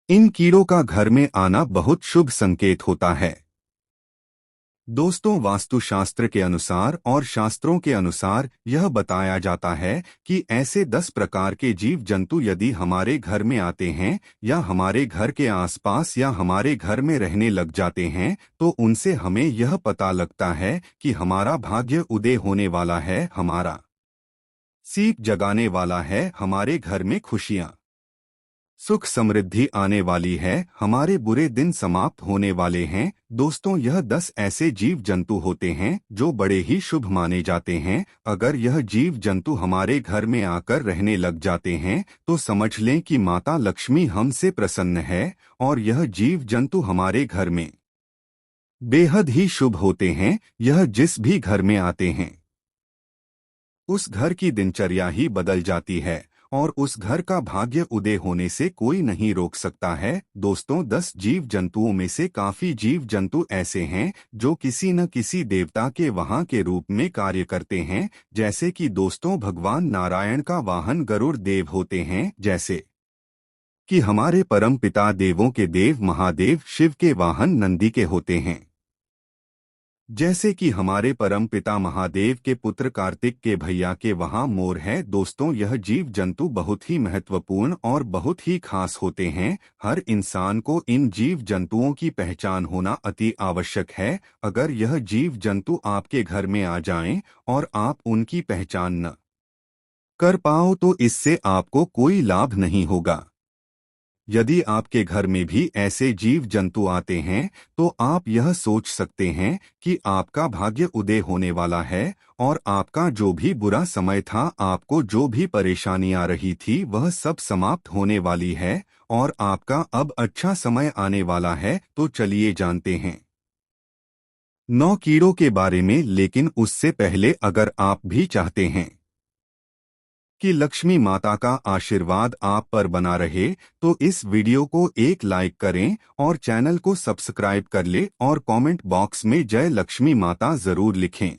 इन कीड़ों का घर में आना बहुत शुभ संकेत होता है। दोस्तों, वास्तुशास्त्र के अनुसार और शास्त्रों के अनुसार यह बताया जाता है कि ऐसे 10 प्रकार के जीव जंतु यदि हमारे घर में आते हैं या हमारे घर के आसपास या हमारे घर में रहने लग जाते हैं तो उनसे हमें यह पता लगता है कि हमारा भाग्य उदय होने वाला है, हमारा सीख जगाने वाला है, हमारे घर में खुशियां सुख समृद्धि आने वाली है, हमारे बुरे दिन समाप्त होने वाले हैं। दोस्तों, यह 10 ऐसे जीव जंतु होते हैं जो बड़े ही शुभ माने जाते हैं। अगर यह जीव जंतु हमारे घर में आकर रहने लग जाते हैं तो समझ लें कि माता लक्ष्मी हमसे प्रसन्न है और यह जीव जंतु हमारे घर में बेहद ही शुभ होते हैं। यह जिस भी घर में आते हैं उस घर की दिनचर्या ही बदल जाती है और उस घर का भाग्य उदय होने से कोई नहीं रोक सकता है। दोस्तों, 10 जीव जंतुओं में से काफी जीव जंतु ऐसे हैं जो किसी न किसी देवता के वहां के रूप में कार्य करते हैं। जैसे कि दोस्तों, भगवान नारायण का वाहन गरुड़ देव होते हैं, जैसे कि हमारे परम पिता देवों के देव महादेव शिव के वाहन नंदी के होते हैं। जैसे कि हमारे परम पिता महादेव के पुत्र कार्तिक के भैया के वहां मोर है। दोस्तों, यह जीव जंतु बहुत ही महत्वपूर्ण और बहुत ही खास होते हैं। हर इंसान को इन जीव जंतुओं की पहचान होना अति आवश्यक है। अगर यह जीव जंतु आपके घर में आ जाएं और आप उनकी पहचान न कर पाओ तो इससे आपको कोई लाभ नहीं होगा। यदि आपके घर में भी ऐसे जीव जंतु आते हैं तो आप यह सोच सकते हैं कि आपका भाग्य उदय होने वाला है और आपका जो भी बुरा समय था, आपको जो भी परेशानी आ रही थी, वह सब समाप्त होने वाली है और आपका अब अच्छा समय आने वाला है। तो चलिए जानते हैं 9 कीड़ों के बारे में। लेकिन उससे पहले अगर आप भी चाहते हैं कि लक्ष्मी माता का आशीर्वाद आप पर बना रहे तो इस वीडियो को एक लाइक करें और चैनल को सब्सक्राइब कर ले और कमेंट बॉक्स में जय लक्ष्मी माता जरूर लिखें।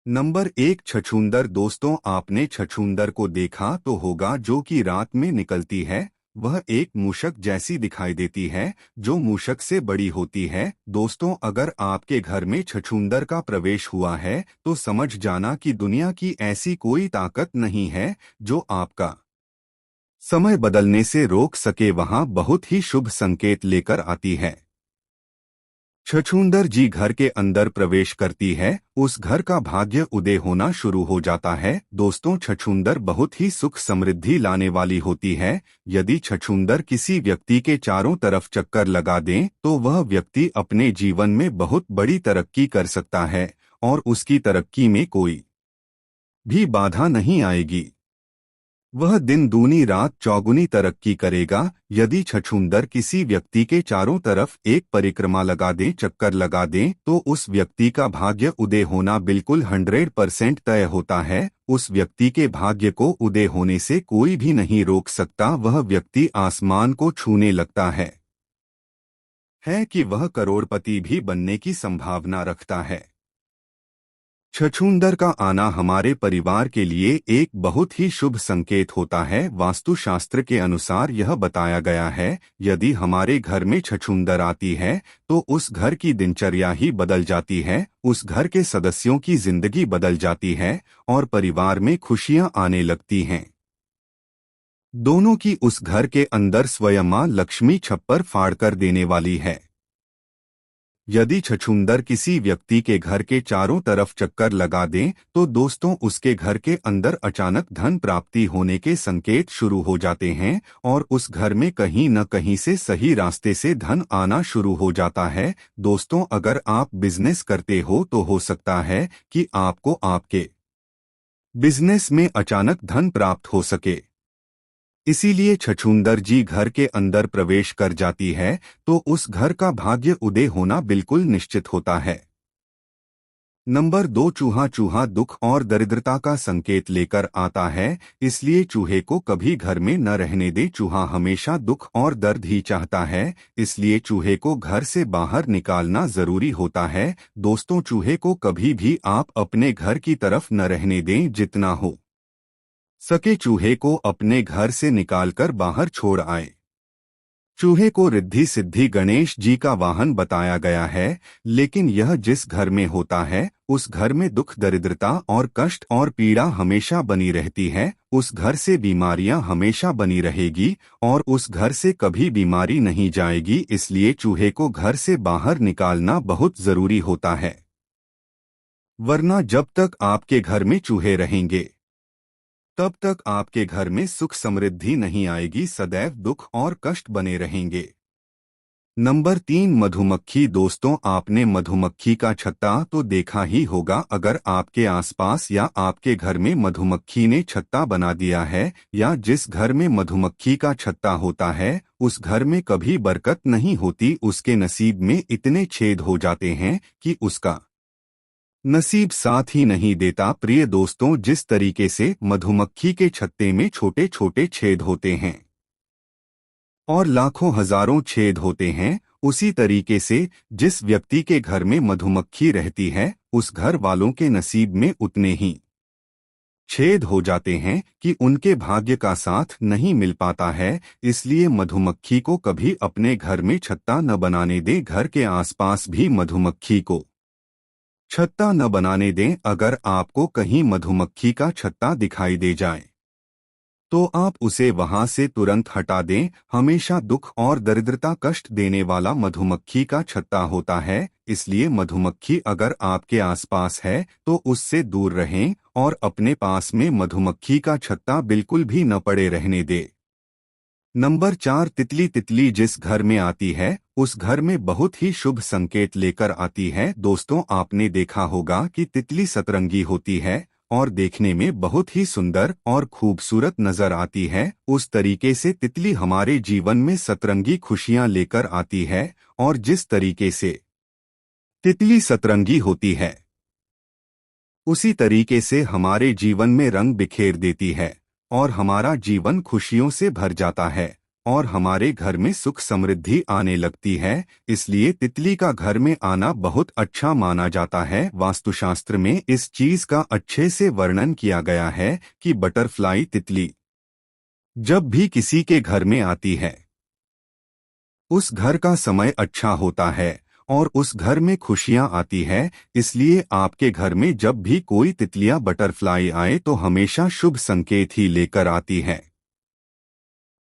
नंबर 1, छछूंदर। दोस्तों, आपने छछूंदर को देखा तो होगा जो कि रात में निकलती है। वह एक मूषक जैसी दिखाई देती है जो मूषक से बड़ी होती है। दोस्तों, अगर आपके घर में छछूंदर का प्रवेश हुआ है तो समझ जाना कि दुनिया की ऐसी कोई ताकत नहीं है जो आपका समय बदलने से रोक सके। वहां बहुत ही शुभ संकेत लेकर आती है। छछूंदर जी घर के अंदर प्रवेश करती है, उस घर का भाग्य उदय होना शुरू हो जाता है। दोस्तों, छछूंदर बहुत ही सुख समृद्धि लाने वाली होती है। यदि छछूंदर किसी व्यक्ति के चारों तरफ चक्कर लगा दें तो वह व्यक्ति अपने जीवन में बहुत बड़ी तरक्की कर सकता है और उसकी तरक्की में कोई भी बाधा नहीं आएगी। वह दिन दूनी रात चौगुनी तरक्की करेगा। यदि छछूंदर किसी व्यक्ति के चारों तरफ एक परिक्रमा लगा दें, चक्कर लगा दें, तो उस व्यक्ति का भाग्य उदय होना बिल्कुल 100% तय होता है। उस व्यक्ति के भाग्य को उदय होने से कोई भी नहीं रोक सकता। वह व्यक्ति आसमान को छूने लगता है कि वह करोड़पति भी बनने की संभावना रखता है। छछूंदर का आना हमारे परिवार के लिए एक बहुत ही शुभ संकेत होता है। वास्तुशास्त्र के अनुसार यह बताया गया है, यदि हमारे घर में छछूंदर आती है तो उस घर की दिनचर्या ही बदल जाती है, उस घर के सदस्यों की जिंदगी बदल जाती है और परिवार में खुशियां आने लगती हैं। दोनों की उस घर के अंदर स्वयं मां लक्ष्मी छप्पर फाड़कर देने वाली है। यदि छछूंदर किसी व्यक्ति के घर के चारों तरफ चक्कर लगा दें तो दोस्तों, उसके घर के अंदर अचानक धन प्राप्ति होने के संकेत शुरू हो जाते हैं और उस घर में कहीं न कहीं से सही रास्ते से धन आना शुरू हो जाता है। दोस्तों, अगर आप बिजनेस करते हो तो हो सकता है कि आपको आपके बिजनेस में अचानक धन प्राप्त हो सके। इसीलिए छछूंदर जी घर के अंदर प्रवेश कर जाती है तो उस घर का भाग्य उदय होना बिल्कुल निश्चित होता है। नंबर 2, चूहा। चूहा दुख और दरिद्रता का संकेत लेकर आता है, इसलिए चूहे को कभी घर में न रहने दे। चूहा हमेशा दुख और दर्द ही चाहता है, इसलिए चूहे को घर से बाहर निकालना जरूरी होता है। दोस्तों, चूहे को कभी भी आप अपने घर की तरफ न रहने दें। जितना हो सके चूहे को अपने घर से निकालकर बाहर छोड़ आए। चूहे को रिद्धि सिद्धि गणेश जी का वाहन बताया गया है, लेकिन यह जिस घर में होता है उस घर में दुख दरिद्रता और कष्ट और पीड़ा हमेशा बनी रहती है। उस घर से बीमारियां हमेशा बनी रहेगी और उस घर से कभी बीमारी नहीं जाएगी। इसलिए चूहे को घर से बाहर निकालना बहुत जरूरी होता है, वरना जब तक आपके घर में चूहे रहेंगे तब तक आपके घर में सुख समृद्धि नहीं आएगी, सदैव दुख और कष्ट बने रहेंगे। नंबर 3, मधुमक्खी। दोस्तों, आपने मधुमक्खी का छत्ता तो देखा ही होगा। अगर आपके आसपास या आपके घर में मधुमक्खी ने छत्ता बना दिया है या जिस घर में मधुमक्खी का छत्ता होता है उस घर में कभी बरकत नहीं होती। उसके नसीब में इतने छेद हो जाते हैं कि उसका नसीब साथ ही नहीं देता। प्रिय दोस्तों, जिस तरीके से मधुमक्खी के छत्ते में छोटे छोटे छेद होते हैं और लाखों हजारों छेद होते हैं, उसी तरीके से जिस व्यक्ति के घर में मधुमक्खी रहती है उस घर वालों के नसीब में उतने ही छेद हो जाते हैं कि उनके भाग्य का साथ नहीं मिल पाता है। इसलिए मधुमक्खी को कभी अपने घर में छत्ता न बनाने दें। घर के आसपास भी मधुमक्खी को छत्ता न बनाने दें। अगर आपको कहीं मधुमक्खी का छत्ता दिखाई दे जाए तो आप उसे वहां से तुरंत हटा दें। हमेशा दुख और दरिद्रता कष्ट देने वाला मधुमक्खी का छत्ता होता है। इसलिए मधुमक्खी अगर आपके आसपास है तो उससे दूर रहें और अपने पास में मधुमक्खी का छत्ता बिल्कुल भी न पड़े रहने दे। नंबर 4, तितली। तितली जिस घर में आती है उस घर में बहुत ही शुभ संकेत लेकर आती है। दोस्तों, आपने देखा होगा कि तितली सतरंगी होती है और देखने में बहुत ही सुंदर और खूबसूरत नजर आती है। उस तरीके से तितली हमारे जीवन में सतरंगी खुशियां लेकर आती है और जिस तरीके से तितली सतरंगी होती है उसी तरीके से हमारे जीवन में रंग बिखेर देती है और हमारा जीवन खुशियों से भर जाता है और हमारे घर में सुख समृद्धि आने लगती है। इसलिए तितली का घर में आना बहुत अच्छा माना जाता है। वास्तुशास्त्र में इस चीज का अच्छे से वर्णन किया गया है कि बटरफ्लाई तितली जब भी किसी के घर में आती है उस घर का समय अच्छा होता है और उस घर में खुशियां आती है। इसलिए आपके घर में जब भी कोई तितलियां बटरफ्लाई आए तो हमेशा शुभ संकेत ही लेकर आती है।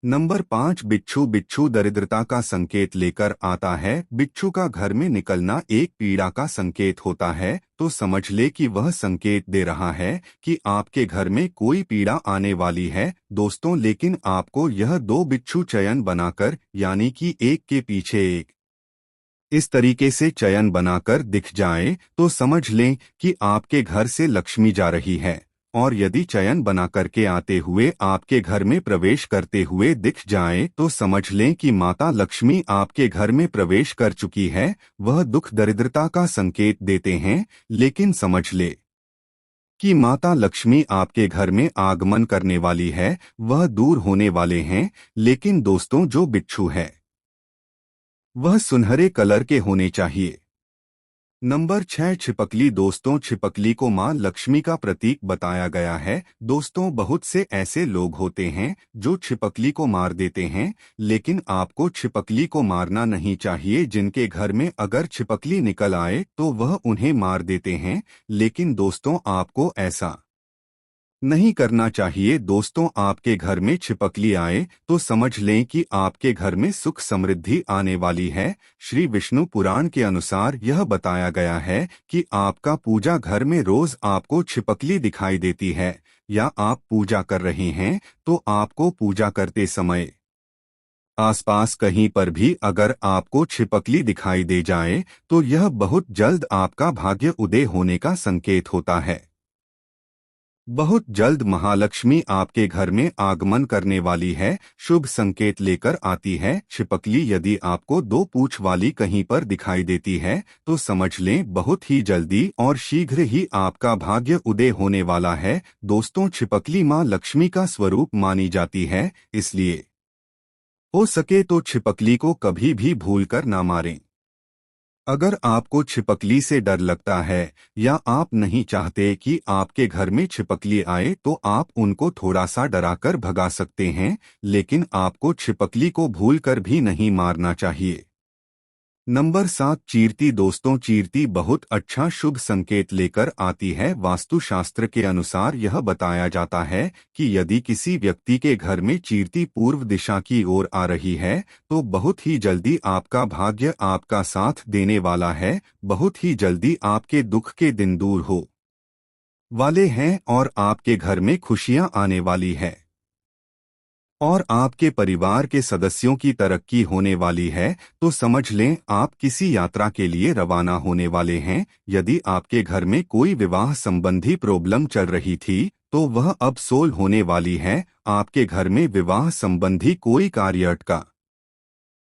नंबर 5, बिच्छू। बिच्छू दरिद्रता का संकेत लेकर आता है। बिच्छू का घर में निकलना एक पीड़ा का संकेत होता है, तो समझ ले कि वह संकेत दे रहा है कि आपके घर में कोई पीड़ा आने वाली है। दोस्तों, लेकिन आपको यह 2 बिच्छू चयन बनाकर यानी कि एक के पीछे एक इस तरीके से चयन बनाकर दिख जाए तो समझ लें कि आपके घर से लक्ष्मी जा रही है। और यदि चयन बना करके आते हुए आपके घर में प्रवेश करते हुए दिख जाए तो समझ लें कि माता लक्ष्मी आपके घर में प्रवेश कर चुकी है। वह दुख दरिद्रता का संकेत देते हैं, लेकिन समझ ले कि माता लक्ष्मी आपके घर में आगमन करने वाली है, वह दूर होने वाले हैं। लेकिन दोस्तों, जो बिच्छू है वह सुनहरे कलर के होने चाहिए। नंबर 6, छिपकली। दोस्तों, छिपकली को मां लक्ष्मी का प्रतीक बताया गया है। दोस्तों, बहुत से ऐसे लोग होते हैं जो छिपकली को मार देते हैं, लेकिन आपको छिपकली को मारना नहीं चाहिए। जिनके घर में अगर छिपकली निकल आए तो वह उन्हें मार देते हैं, लेकिन दोस्तों आपको ऐसा नहीं करना चाहिए। दोस्तों, आपके घर में छिपकली आए तो समझ लें कि आपके घर में सुख समृद्धि आने वाली है। श्री विष्णु पुराण के अनुसार यह बताया गया है कि आपका पूजा घर में रोज आपको छिपकली दिखाई देती है या आप पूजा कर रहे हैं तो आपको पूजा करते समय आसपास कहीं पर भी अगर आपको छिपकली दिखाई दे जाए तो यह बहुत जल्द आपका भाग्य उदय होने का संकेत होता है। बहुत जल्द महालक्ष्मी आपके घर में आगमन करने वाली है, शुभ संकेत लेकर आती है। छिपकली यदि आपको 2 पूंछ वाली कहीं पर दिखाई देती है तो समझ लें बहुत ही जल्दी और शीघ्र ही आपका भाग्य उदय होने वाला है। दोस्तों, छिपकली मां लक्ष्मी का स्वरूप मानी जाती है, इसलिए हो सके तो छिपकली को कभी भी भूलकर ना मारें। अगर आपको छिपकली से डर लगता है या आप नहीं चाहते कि आपके घर में छिपकली आए तो आप उनको थोड़ा सा डराकर भगा सकते हैं, लेकिन आपको छिपकली को भूलकर भी नहीं मारना चाहिए। नंबर 7, चीरती। दोस्तों, चीरती बहुत अच्छा शुभ संकेत लेकर आती है। वास्तुशास्त्र के अनुसार यह बताया जाता है कि यदि किसी व्यक्ति के घर में चीरती पूर्व दिशा की ओर आ रही है तो बहुत ही जल्दी आपका भाग्य आपका साथ देने वाला है, बहुत ही जल्दी आपके दुख के दिन दूर हो वाले हैं और आपके घर में खुशियां आने वाली है और आपके परिवार के सदस्यों की तरक्की होने वाली है। तो समझ लें आप किसी यात्रा के लिए रवाना होने वाले हैं। यदि आपके घर में कोई विवाह संबंधी प्रॉब्लम चल रही थी तो वह अब सोल्व होने वाली है। आपके घर में विवाह संबंधी कोई कार्य अटका